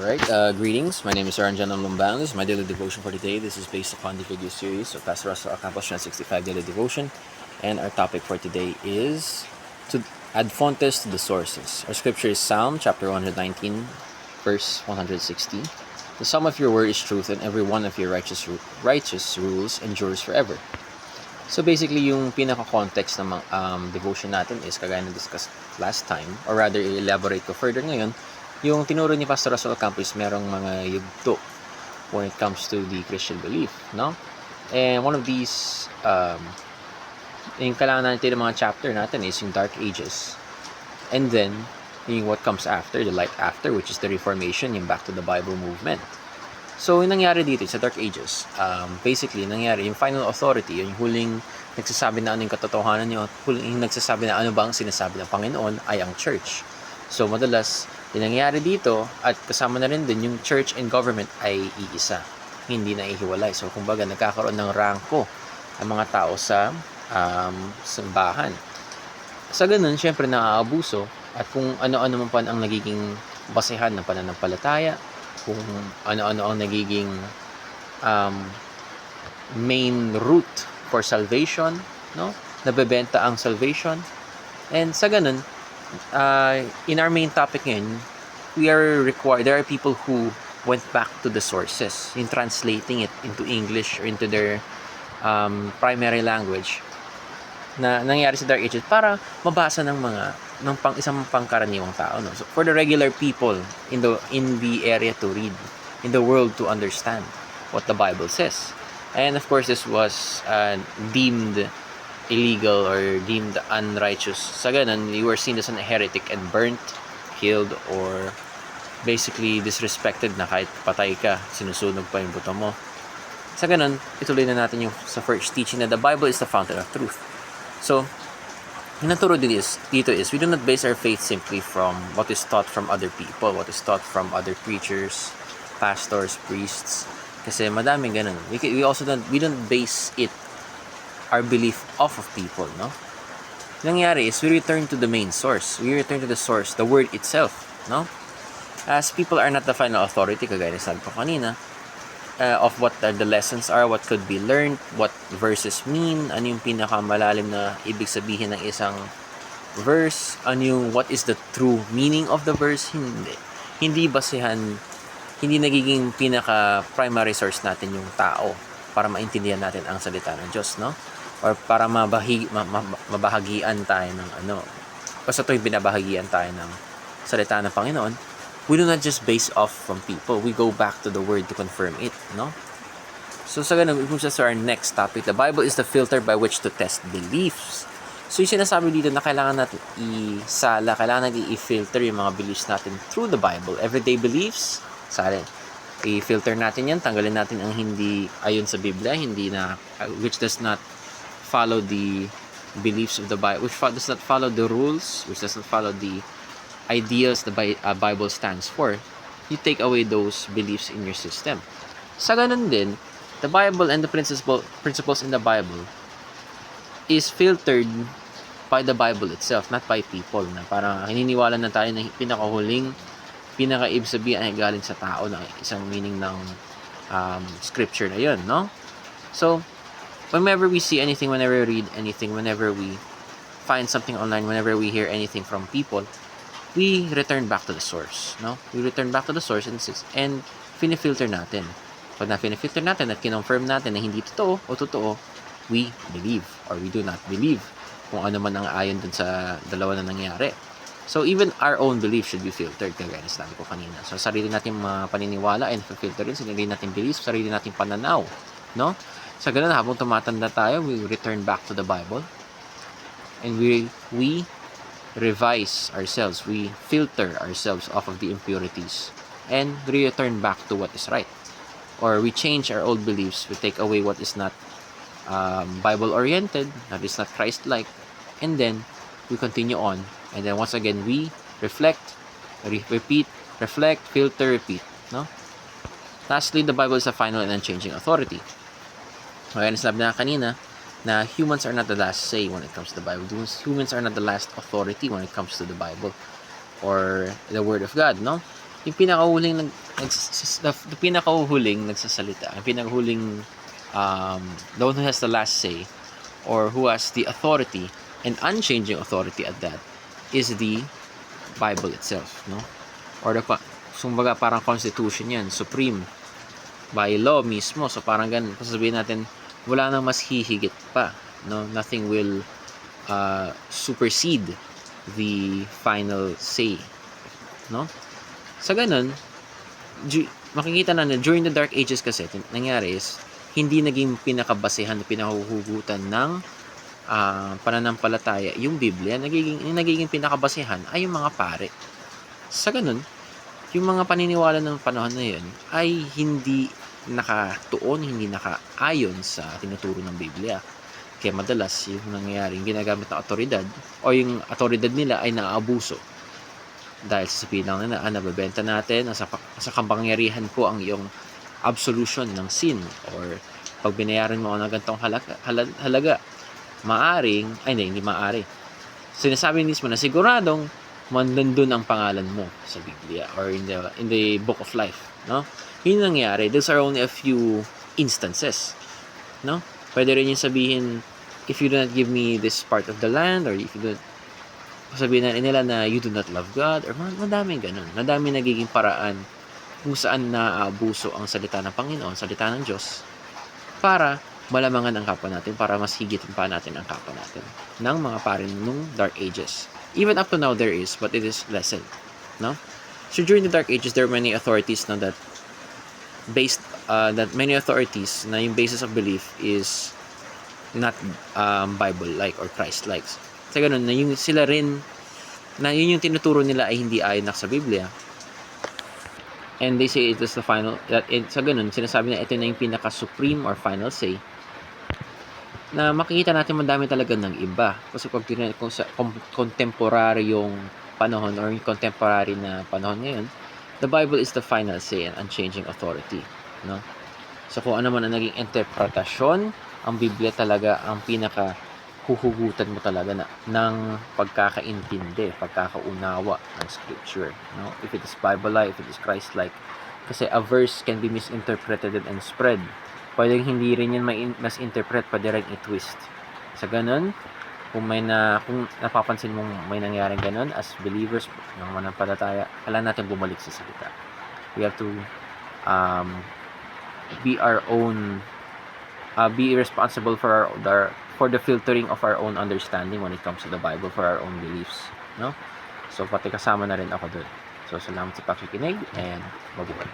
Alright, greetings. My name is Aranjan Lumbang. This is my daily devotion for today. This is based upon the video series of Pastor Russell Ocampo's 65 Daily Devotion. And our topic for today is to add fontes to the sources. Our scripture is Psalm chapter 119, verse 160. The sum of your word is truth, and every one of your righteous rules endures forever. So basically, yung pinaka-context ng devotion natin is, kagaya na discuss last time, or rather, elaborate ko further ngayon, yung tinuro ni Pastor Russell Ocampo is merong mga yugto when it comes to the Christian belief, no? And one of these, yung kailangan natin ng mga chapter natin is yung Dark Ages. And then, yung what comes after, the light after, which is the Reformation, yung Back to the Bible movement. So, yung nangyari dito sa Dark Ages, basically, nangyari yung final authority, yung huling nagsasabi na ano yung katotohanan nyo, huling nagsasabi na ano ba ang sinasabi ng Panginoon ay ang church. So, madalas, yung nangyari dito, at kasama na rin din, yung church and government ay iisa. Hindi na ihiwalay. So, kumbaga, nagkakaroon ng rangko ang mga tao sa simbahan. Sa ganun, syempre, naaabuso. At kung ano-ano man pa ang nagiging basehan ng pananampalataya, kung ano-ano ang nagiging main route for salvation, no? Nabebenta ang salvation. And sa ganun, in our main topic ngayon, there are people who went back to the sources in translating it into English or into their primary language na nangyari sa Dark Ages para mabasa ng isang pangkaraniwang tao, no? So for the regular people in the area to read, in the world to understand what the Bible says. And of course, this was deemed illegal or deemed unrighteous. Sa ganun, you were seen as a heretic and burnt, killed, or basically disrespected na kahit patay ka, sinusunog pa yung buto mo. Sa ganun, ituloy na natin yung sa first teaching na the Bible is the fountain of truth. So, yung naturo dito is, we do not base our faith simply from what is taught from other people, what is taught from other preachers, pastors, priests. Kasi madaming ganun. We also don't base our belief off of people, no? Nangyari is, we return to the main source. We return to the source, the word itself, no? As people are not the final authority, kagaya na sabi ko kanina, of what the lessons are, what could be learned, what verses mean, ano yung pinakamalalim na ibig sabihin ng isang verse, what is the true meaning of the verse, hindi basehan, hindi nagiging pinaka-primary source natin yung tao para maintindihan natin ang salita ng Diyos, no? Or para mabahagian tayo ng basta tuwing binabahagian tayo ng salita ng Panginoon, we do not just base off from people. We go back to the Word to confirm it, no? So, sa ganun, we move to our next topic. The Bible is the filter by which to test beliefs. So, yung sinasabi dito na kailangan natin kailangan natin i-filter yung mga beliefs natin through the Bible. Everyday beliefs, i-filter natin yan, tanggalin natin ang hindi ayon sa Biblia, which does not follow the beliefs of the Bible, which does not follow the rules, which does not follow the ideals the Bible stands for. You take away those beliefs in your system. Sa ganun din, the Bible and the principles in the Bible is filtered by the Bible itself, not by people. Na parang hininiwala na tayo na pinaka-ibig sabihin ay galing sa tao na isang meaning ng scripture na yun, no? So, whenever we see anything, whenever we read anything, whenever we find something online, whenever we hear anything from people, we return back to the source, no? We return back to the source and finifilter natin. Pag na-finifilter natin at kinonfirm natin na hindi totoo o totoo, we believe or we do not believe kung ano man ang ayon dun sa dalawa na nangyari. So, even our own belief should be filtered, kagaya na sinabi ko kanina. So, sarili natin mga paniniwala ay filter rin, sarili natin beliefs, sarili natin pananaw, no? Sa ganun, habang tumatanda tayo, we return back to the Bible and we revise ourselves, we filter ourselves off of the impurities and return back to what is right. Or we change our old beliefs, we take away what is not Bible-oriented, that is not Christ-like, and then we continue on. And then once again, we reflect, repeat, reflect, filter, repeat, no? Lastly, the Bible is a final and unchanging authority. Kaya nasabi na kanina, na humans are not the last say when it comes to the Bible. Humans are not the last authority when it comes to the Bible or the Word of God, no? Yung pinakahuling the pinakahuling nagsasalita, ang pinakahuling the one who has the last say, or who has the authority, and unchanging authority at that, is the Bible itself, no? Or kumbaga parang constitution yan, supreme, by law mismo. So parang ganun, sasabihin natin, wala nang mas hihigit pa, no? Nothing will supersede the final say, no? Sa ganun, makikita na during the Dark Ages kasi, nangyari is, hindi naging pinakabasehan, pinahuhugutan ng pananampalataya yung Biblia. Nagiging pinakabasehan ay yung mga pare. Sa ganun, yung mga paniniwala ng panahon na yun ay hindi nakatuon, hindi nakaayon sa tinuturo ng Biblia. Kaya madalas yung nangyayari, yung ginagamit ng otoridad o yung otoridad nila ay naaabuso. Dahil sasabihin lang nila, nabebenta natin, sa kapangyarihan ko ang iyong absolution ng sin, or pag binayaran mo ng gantong halaga, hindi maari. Sinasabi mismo na siguradong nandun ang pangalan mo sa Biblia or in the book of life, no? Yun nangyari. Those are only a few instances, no? Pwede rin yung sabihin, if you do not give me this part of the land, or if you don't, sabihin na nila na you do not love God, or madaming ganun. Madaming nagiging paraan kung saan naaabuso ang salita ng Panginoon, salita ng Diyos, para malamangan ang kapwa natin, para mas higitin pa natin ang kapwa natin ng mga parin nung Dark Ages. Even up to now there is, but it is lessened, no? So during the Dark Ages, there are many authorities na that many authorities na yung basis of belief is not Bible-like or Christ-like. Sa ganun, na yung sila rin, na yun yung tinuturo nila ay hindi ayon sa Biblia. And they say it is the final, sa ganun, sinasabi na ito na yung pinaka-supreme or final say, na makikita natin madami talaga ng iba. Kasi kung sa contemporaryong panahon or yung contemporary na panahon ngayon, the Bible is the final say and unchanging authority, no? So kung ano man ang naging interpretasyon, ang Biblia talaga ang pinaka huhugutan mo talaga ng pagkakaintindi, pagkakaunawa ng scripture, no? If it is Bible-like, if it is Christ-like. Kasi a verse can be misinterpreted and spread. Pwedeng hindi rin yan mas-interpret, pwede rin i-twist. Sa ganun, kung napapansin mong may nangyaring ganun, as believers ng manampalataya, kailangan natin bumalik sa salita. We have to be responsible for the filtering of our own understanding when it comes to the Bible, for our own beliefs, no? So pati kasama na rin ako doon. So salamat sa pakikinig and mabuhay.